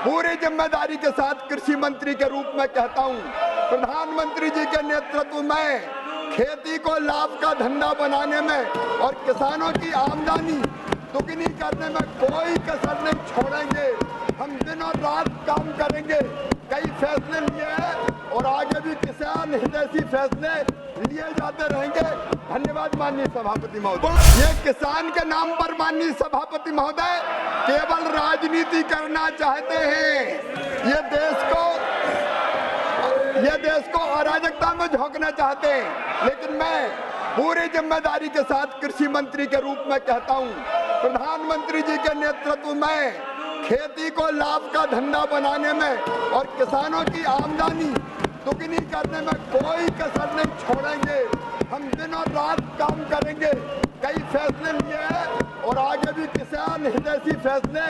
पूरी जिम्मेदारी के साथ कृषि मंत्री के रूप में कहता हूं, प्रधानमंत्री जी के नेतृत्व में खेती को लाभ का धंधा बनाने में और किसानों की आमदनी दुगनी करने में कोई कसर नहीं छोड़ेंगे। हम दिन और रात काम करेंगे। कई फैसले लिए हैं और आगे भी किसान हितैषी फैसले लिए जाते रहेंगे। धन्यवाद माननीय सभापति महोदय। ये किसान के नाम पर माननीय सभापति महोदय केवल राजनीति करना चाहते हैं। ये देश को अराजकता में झोंकना चाहते हैं। लेकिन मैं पूरी जिम्मेदारी के साथ कृषि मंत्री के रूप में कहता हूं, प्रधानमंत्री जी के नेतृत्व में खेती को लाभ का धंधा बनाने में और किसानों की आमदनी दुगनी करने में कोई कसर नहीं छोड़ेंगे। हम दिन और रात काम करेंगे। कई फैसले लिए हैं और आगे भी किसान हितैषी फैसले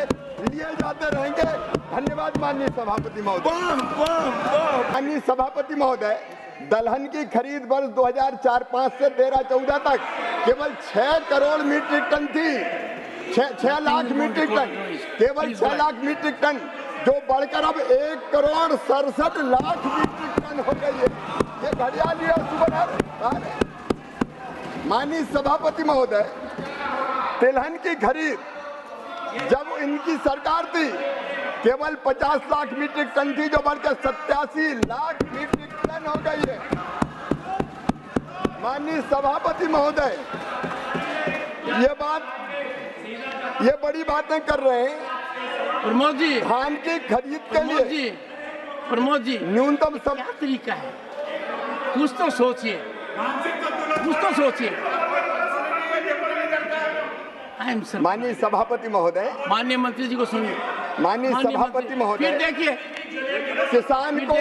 लिए जाते रहेंगे। धन्यवाद माननीय सभापति महोदय। माननीय सभापति महोदय, दलहन की खरीद वर्ष 2004-05 से 13-14 तक केवल 6 करोड़ मीट्रिक टन थी। 6 लाख मीट्रिक टन, केवल 6 लाख मीट्रिक टन, जो बढ़कर अब 1 करोड़ 67 लाख मीट्रिक टन हो गई है। ये घड़ियाली और सुबह। माननीय सभापति महोदय, तिलहन की खरीद जब इनकी सरकार थी केवल 50 लाख मीट्रिक टन थी, जो बढ़कर 87 लाख मीट्रिक टन हो गई है। माननीय सभापति महोदय, ये बड़ी बातें कर रहे हैं। प्रमोद जी, धान की खरीद के लिए प्रमोद जी न्यूनतम क्या तरीका है? कुछ तो सोचिए, कुछ तो सोचिए। माननीय सभापति महोदय, माननीय मंत्री जी को सुनिए। माननीय सभापति महोदय, फिर देखिए किसान को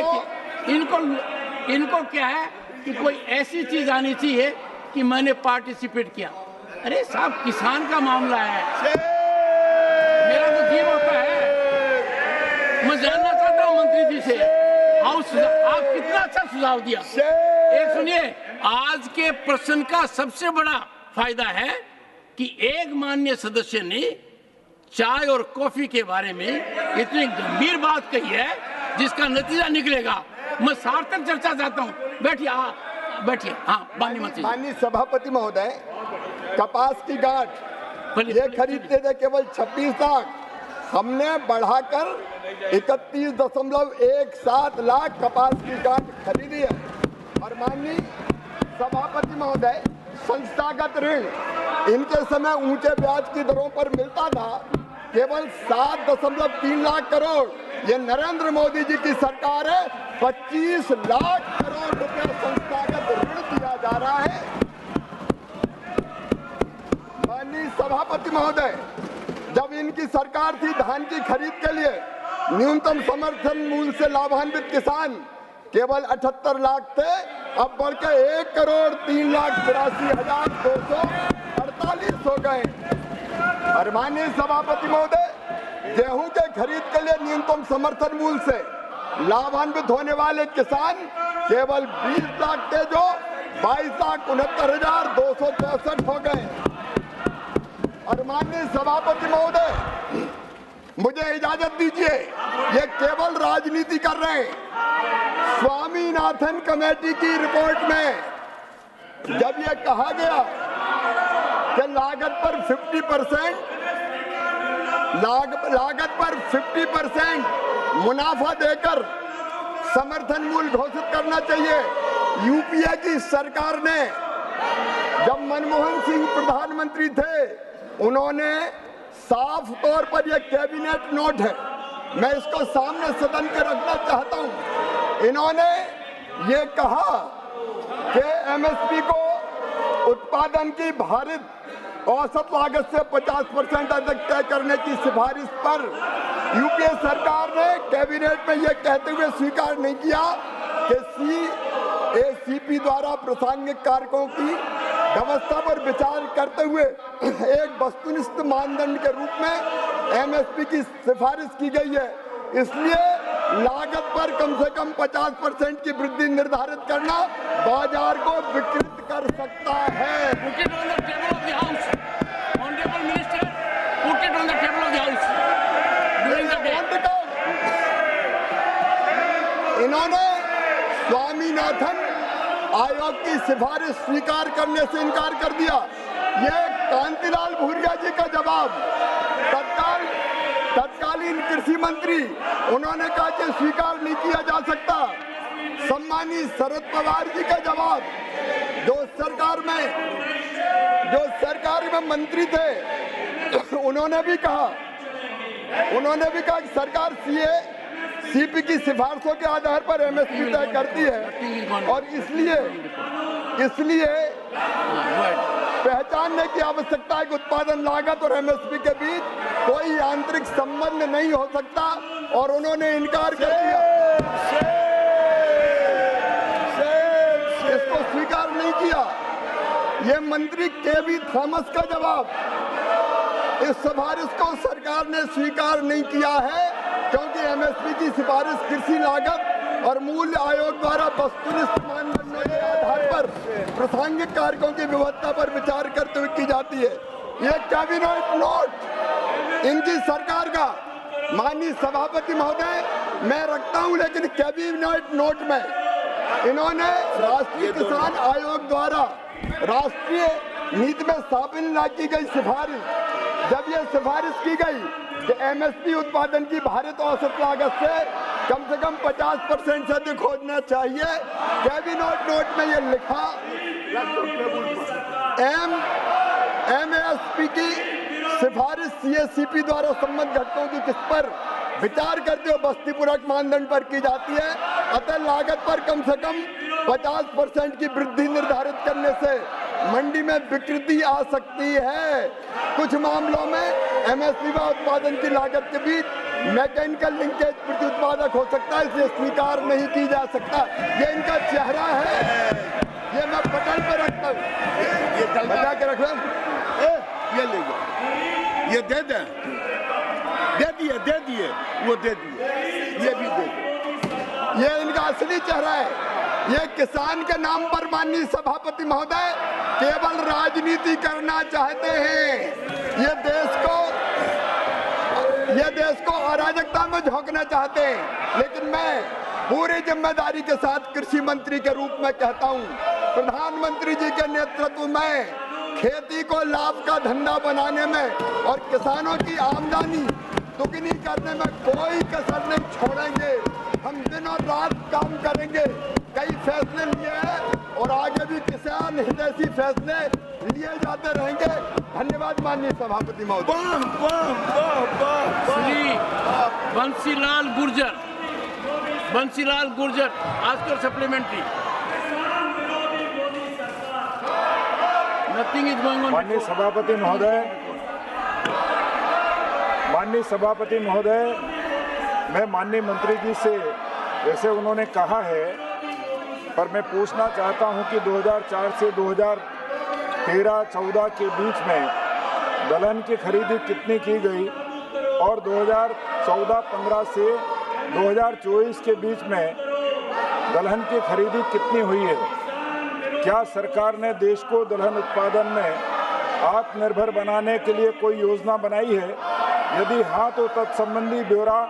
इनको क्या है कि कोई ऐसी चीज आनी चाहिए कि मैंने पार्टिसिपेट किया। अरे साहब, किसान का मामला है, मेरा तो जीव होता है। मैं जानना चाहता हूँ मंत्री जी से, आप कितना अच्छा सुझाव दिया। एक सुनिए, आज के प्रश्न का सबसे बड़ा फायदा है कि एक माननीय सदस्य ने चाय और कॉफी के बारे में इतनी गंभीर बात कही है जिसका नतीजा निकलेगा। मैं सार्थक चर्चा चाहता हूँ। बैठिए। हाँ, माननीय सभापति महोदय, कपास की गांठ ये खरीदते थे केवल 26 लाख, हमने बढ़ाकर 31.17 लाख कपास की गांठ खरीदी है। और माननीय सभापति महोदय, संस्थागत ऋण इनके समय ऊंचे ब्याज की दरों पर मिलता था, केवल 7.3 लाख करोड़। ये नरेंद्र मोदी जी की सरकार है, 25 लाख करोड़ रुपया संस्थागत ऋण दिया जा रहा है। माननीय सभापति महोदय, जब इनकी सरकार थी धान की खरीद के लिए न्यूनतम समर्थन मूल्य से लाभान्वित किसान केवल 78 लाख थे, अब बढ़ के 1,83,82,248 हो गए। और माननीय सभापति महोदय, गेहूं के खरीद के लिए न्यूनतम समर्थन मूल्य से लाभान्वित होने वाले किसान केवल 20 लाख थे, जो 22,69,264 हो गए। और माननीय सभापति महोदय, मुझे इजाजत दीजिए, ये केवल राजनीति कर रहे हैं। स्वामीनाथन कमेटी की रिपोर्ट में जब ये कहा गया कि लागत पर 50% मुनाफा देकर समर्थन मूल्य घोषित करना चाहिए, यूपीए की सरकार ने, जब मनमोहन सिंह प्रधानमंत्री थे, उन्होंने साफ तौर पर यह कैबिनेट नोट है, मैं इसको सामने सदन के रखना चाहता हूं। इन्होंने ये कहा कि एमएसपी को उत्पादन की भारित औसत लागत से 50% अधिक तय करने की सिफारिश पर यूपीए सरकार ने कैबिनेट में यह कहते हुए स्वीकार नहीं किया कि सीएसीपी द्वारा प्रासंगिक कारकों की व्यवस्था पर विचार करते हुए एक वस्तुनिष्ठ मानदंड के रूप में एमएसपी की सिफारिश की गई है। इसलिए लागत पर कम से कम 50% की वृद्धि निर्धारित करना बाजार को विकृत कर सकता है। इन्होंने स्वामीनाथन आयोग की सिफारिश स्वीकार करने से इनकार कर दिया। ये कांतिलाल भूरिया जी का जवाब तत्कालीन कृषि मंत्री, उन्होंने कहा कि स्वीकार नहीं किया जा सकता। सम्मानित शरद पवार जी का जवाब, जो सरकार में मंत्री थे, उन्होंने भी कहा कि सरकार सीपी की सिफारिशों के आधार पर एमएसपी तय करती है और इसलिए पहचानने की आवश्यकता है कि उत्पादन लागत और एमएसपी के बीच कोई आंतरिक संबंध नहीं हो सकता, और उन्होंने इनकार कर दिया, इसको स्वीकार नहीं किया। ये मंत्री केवी थॉमस का जवाब, इस सिफारिश को सरकार ने स्वीकार नहीं किया है क्योंकि एमएसपी की सिफारिश कृषि लागत और मूल्य आयोग द्वारा वस्तुनिष्ठ मानदंडों के आधार पर प्रासंगिक कारकों की विविधता पर विचार करते हुए की जाती है। ये कैबिनेट नोट इनकी सरकार का, माननीय सभापति महोदय, मैं रखता हूं, लेकिन कैबिनेट नोट में इन्होंने राष्ट्रीय किसान आयोग द्वारा राष्ट्रीय नीति में शामिल न की गई सिफारिश, जब यह सिफारिश की गई कि एमएसपी उत्पादन की भारित औसत लागत से कम 50% से अधिक होना चाहिए, कैबिनेट नोट में यह लिखा एमएसपी की सिफारिश सीएससीपी द्वारा संबंधित घटकों की किस पर विचार करते हुए बस्ती पूरक मानदंड पर की जाती है, अतः लागत पर कम से कम 50% की वृद्धि निर्धारित करने से मंडी में विकृति आ सकती है। कुछ मामलों में एमएसपी व उत्पादन की लागत के बीच मैकेनिकल लिंकेज प्रति उत्पादक हो सकता है, इसलिए स्वीकार नहीं की जा सकता। ये इनका चेहरा है, ये मैं पटल पे रखता हूँ, ये बजा के रख ये ले जाओ, ये दे दिए, वो दे दिए, ये भी दे दिए। ये इनका असली चेहरा है। ये किसान के नाम पर माननीय सभापति महोदय केवल राजनीति करना चाहते हैं। ये देश को अराजकता में झोंकना चाहते हैं। लेकिन मैं पूरी जिम्मेदारी के साथ कृषि मंत्री के रूप में कहता हूं, प्रधानमंत्री जी के नेतृत्व में खेती को लाभ का धंधा बनाने में और किसानों की आमदनी दुगनी करने में कोई कसर नहीं छोड़ेंगे। हम दिन और रात काम करेंगे। कई फैसले लिए हैं और आगे भी किसान हितैषी फैसले लिए जाते रहेंगे। धन्यवाद माननीय सभापति महोदय। श्री बंसीलाल गुर्जर, आजकल supplementary. Nothing is going on. माननीय सभापति महोदय, मैं माननीय मंत्री जी से, जैसे उन्होंने कहा है, पर मैं पूछना चाहता हूं कि 2004 से 2013-14 के बीच में दलहन की खरीदी कितनी की गई और 2014-15 से 2024 के बीच में दलहन की खरीदी कितनी हुई है? क्या सरकार ने देश को दलहन उत्पादन में आत्मनिर्भर बनाने के लिए कोई योजना बनाई है? यदि हाँ, तो तत्संबंधी ब्यौरा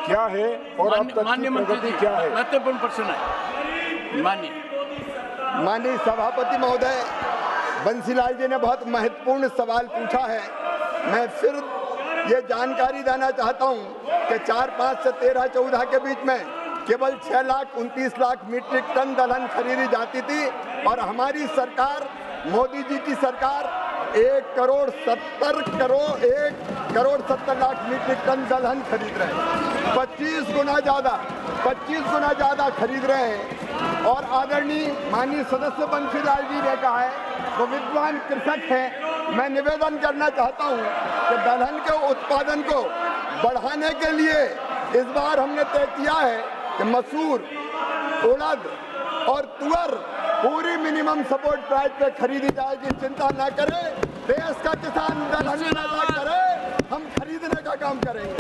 क्या है और अब तक की प्रगति क्या है? महत्वपूर्ण प्रश्न है। माननीय सभापति महोदय, बंसीलाल जी ने बहुत महत्वपूर्ण सवाल पूछा है। मैं फिर ये जानकारी देना चाहता हूँ कि 4-5 से 13-14 के बीच में केवल 6,29,00,000 मीट्रिक टन दलहन खरीदी जाती थी और हमारी सरकार, मोदी जी की सरकार 1,70,00,000 मीट्रिक टन दलहन खरीद रहे हैं। 25 गुना ज़्यादा खरीद रहे हैं। और आदरणीय माननीय सदस्य बंसीलाल जी ने कहा है, वो विद्वान कृषक हैं। मैं निवेदन करना चाहता हूं कि दलहन के उत्पादन को बढ़ाने के लिए इस बार हमने तय किया है कि मसूर, उड़द और तुअर पूरी मिनिमम सपोर्ट प्राइस पे खरीदी जाएगी। चिंता ना करें, देश का किसान दलहन पैदा करे, हम खरीदने का काम करेंगे।